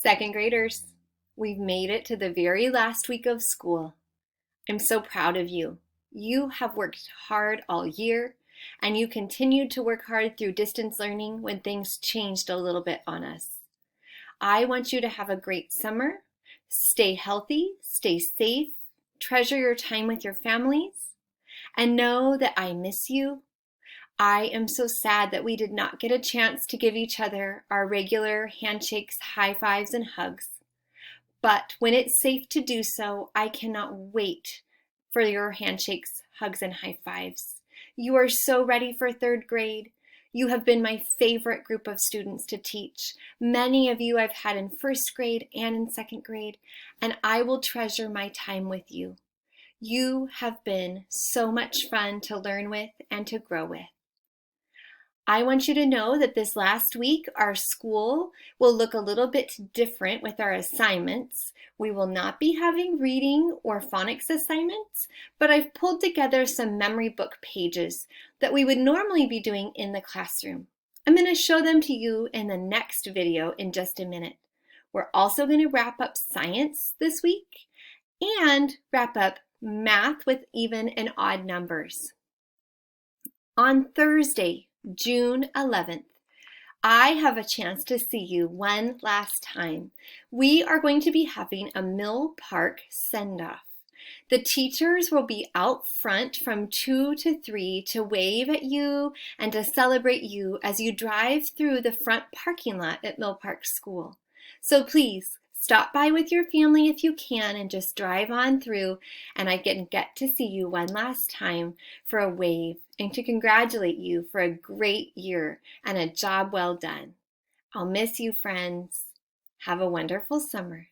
Second graders, we've made it to the very last week of school. I'm so proud of you. You have worked hard all year, and you continued to work hard through distance learning when things changed a little bit on us. I want you to have a great summer. Stay healthy, stay safe, treasure your time with your families, and know that I miss you. I am so sad that we did not get a chance to give each other our regular handshakes, high fives, and hugs. But when it's safe to do so, I cannot wait for your handshakes, hugs, and high fives. You are so ready for third grade. You have been my favorite group of students to teach. Many of you I've had in first grade and in second grade, and I will treasure my time with you. You have been so much fun to learn with and to grow with. I want you to know that this last week, our school will look a little bit different with our assignments. We will not be having reading or phonics assignments, but I've pulled together some memory book pages that we would normally be doing in the classroom. I'm going to show them to you in the next video in just a minute. We're also going to wrap up science this week and wrap up math with even and odd numbers. On Thursday, June 11th, I have a chance to see you one last time. We are going to be having a Mill Park send-off. The teachers will be out front from 2 to 3 to wave at you and to celebrate you as you drive through the front parking lot at Mill Park School. So please, stop by with your family if you can and just drive on through, and I can get to see you one last time for a wave and to congratulate you for a great year and a job well done. I'll miss you, friends. Have a wonderful summer.